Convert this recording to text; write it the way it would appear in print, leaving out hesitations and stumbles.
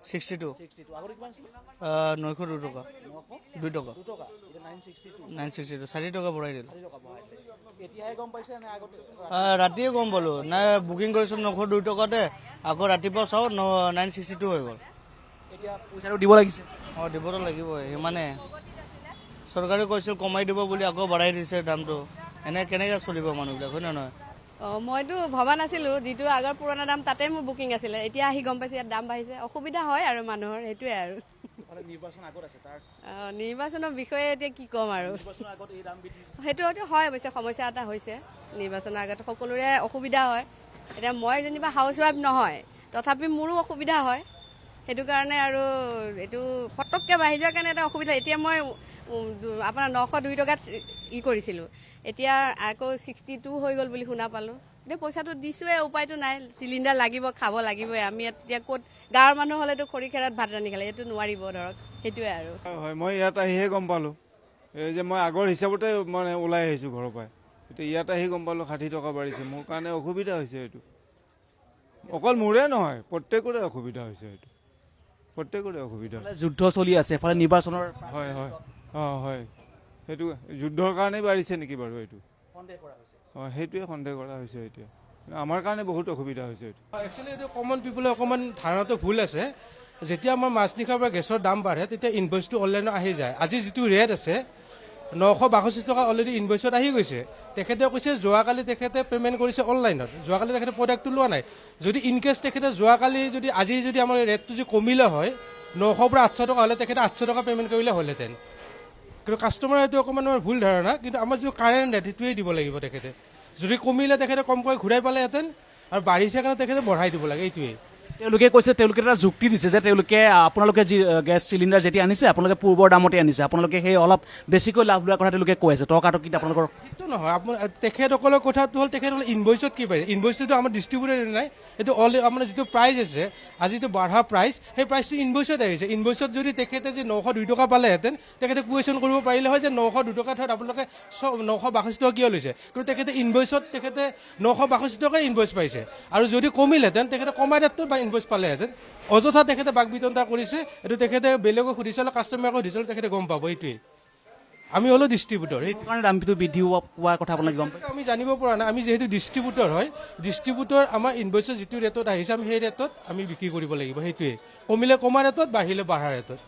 62 আগতে কিমান আছিল 902 টকা 2 টকা 2 টকা এটা 962 962 4 টকা বঢ়াই দিল 4 টকা বঢ়াই দিলে এতিয়াহে গম পাইছে নে আগতে ৰাতিয়ে গম পালোঁ নাই বুকিং কৰিছোঁ 902 টকাতে আকৌ ৰাতিপুৱা চাওঁ 962 হৈ গ'ল এতিয়া পইচাটো দিব লাগিছে দিবতো লাগিবই সিমানে চৰকাৰে কৈছিল কমাই দিব বুলি আকৌ বঢ়াই দিছে দামটো এনে কেনেকৈ চলিব মানুহবিলাক হয় নে নহয় মইতো ভবা নাছিলোঁ যিটো আগৰ পুৰণা দাম তাতে মোৰ বুকিং আছিলে এতিয়া আহি গম পাইছোঁ ইয়াত দাম বাঢ়িছে অসুবিধা হয় আৰু মানুহৰ সেইটোৱে আৰু নিৰ্বাচন আগত আছে তাৰ নিৰ্বাচনৰ বিষয়ে এতিয়া কি ক'ম আৰু নিৰ্বাচনৰ আগত এই দাম বৃদ্ধি সেইটো হয়তো হয় অৱশ্যে সমস্যা এটা হৈছে নিৰ্বাচনৰ আগত সকলোৰে অসুবিধা হয় এতিয়া মই যেনিবা হাউচ ৱাইফ নহয় তথাপি মোৰো অসুবিধা হয় সেইটো কাৰণে আৰু এইটো ফটককৈ বাঢ়ি যোৱাৰ কাৰণে এটা অসুবিধা এতিয়া মই আপোনাৰ 902 টকাত কৰিছিলোঁ এতিয়া আকৌ 62 হৈ গ'ল বুলি শুনা পালোঁ এতিয়া পইচাটো দিছোঁৱে উপায়টো নাই চিলিণ্ডাৰ লাগিব খাব লাগিবই আমি এতিয়া ক'ত গাঁৱৰ মানুহ হ'লেতো খৰি খেৰত ভাত ৰান্ধি খালে এইটো নোৱাৰিব ধৰক সেইটোৱে আৰু হয় মই ইয়াত আহিহে গম পালোঁ এই যে মই আগৰ হিচাপতে মানে ওলাই আহিছোঁ ঘৰৰ পৰাই এতিয়া ইয়াত আহি গম পালোঁ 60 টকা বাঢ়িছে মোৰ কাৰণে অসুবিধা হৈছে এইটো অকল মোৰে নহয় প্ৰত্যেকৰে অসুবিধা হৈছে এইটো প্ৰত্যেকৰে অসুবিধা যুদ্ধ চলি আছে এফালে নিৰ্বাচনৰ হয় হয় হয় সেইটো যুদ্ধৰ কাৰণেই বাঢ়িছে নেকি বাৰু এইটো সন্দেহ কৰা হৈছে সেইটোৱে সন্দেহ কৰা হৈছে এতিয়া আমাৰ কাৰণে বহুত অসুবিধা হৈছে এইটো একচুৱেলি এইটো কমন পিপুলৰ অকণমান ধাৰণাটো ভুল আছে যেতিয়া আমাৰ মাজনিশাৰ পৰা গেছৰ দাম বাঢ়ে তেতিয়া ইনভইচটো অনলাইনত আহি যায় আজি যিটো ৰেট আছে 962 টকা অলৰেডি ইনভইচত আহি গৈছে তেখেতে কৈছে যোৱাকালি তেখেতে পে'মেণ্ট কৰিছে অনলাইনত যোৱাকালি তেখেতে প্ৰডাক্টটো লোৱা নাই যদি ইনকেছ তেখেতে যোৱাকালি যদি আজি যদি আমাৰ ৰেটটো যদি কমিলে হয় 900 পৰা 800 টকা হ'লে তেখেতে 800 টকা পে'মেণ্ট কৰিলে হ'লহেঁতেন কিন্তু কাষ্টমাৰৰ এইটো অকণমান ভুল ধাৰণা কিন্তু আমাৰ যিটো কাৰেণ্ট ৰেট সেইটোৱেই দিব লাগিব তেখেতে যদি কমিলে তেখেতে কমকৈ ঘূৰাই পালেহেঁতেন আৰু বাঢ়িছে কাৰণে তেখেতে বঢ়াই দিব লাগে এইটোৱেই তেওঁলোকে কৈছে তেওঁলোকে এটা যুক্তি দিছে যে তেওঁলোকে আপোনালোকে যি গেছ চিলিণ্ডাৰ যেতিয়া আনিছে আপোনালোকে পূৰ্বৰ দামতে আনিছে আপোনালোকে সেই অলপ বেছিকৈ লাভ লোৱাৰ কথা তেওঁলোকে কৈ আছে টকাটো কি আপোনালোকৰ সেইটো নহয় আপোনাৰ তেখেতসকলৰ কথাটো হ'ল তেখেতসকলে ইনভইচত কি পায় ইনভইচটোতো আমাৰ ডিষ্ট্ৰিবিউটৰ নাই এইটো অল আপোনাৰ যিটো প্ৰাইচ আছে আজি যিটো বাঢ়া প্ৰাইচ সেই প্ৰাইচটো ইনভইচত আহিছে ইনভইচত যদি তেখেতে যে 902 টকা পালেহেঁতেন তেখেতে কুৱেশ্যন কৰিব পাৰিলে হয় যে 902 টকা ঠাইত আপোনালোকে 962 টকা কিয় লৈছে কিন্তু তেখেতে ইনভইচত তেখেতে 962 টকাই ইনভইচ পাইছে আৰু যদি কমিলহেঁতেন তেখেতে কমাই দাঁতটো বা ইনভইচ পালেহেঁতেন অযথা তেখেতে বাক বিতণ্ডা কৰিছে এইটো তেখেতে বেলেগক সুধিছিল কাষ্টমাৰক সুধিছিল তেখেতে গম পাব এইটোৱেই আমি হ'লো ডিষ্ট্ৰিবিউটৰ সেইটো কাৰণে দামটো বৃদ্ধি হোৱাৰ কথা আপোনালোকে গম পাইছে আমি জানিব পৰা নাই আমি যিহেতু ডিষ্ট্ৰিবিউটৰ হয় ডিষ্ট্ৰিবিউটৰ আমাৰ ইনভইচৰ যিটো ৰেটত আহিছে আমি সেই ৰেটত আমি বিক্ৰী কৰিব লাগিব সেইটোৱেই কমিলে কমা ৰেটত বাঢ়িলে বাঢ়া ৰেটত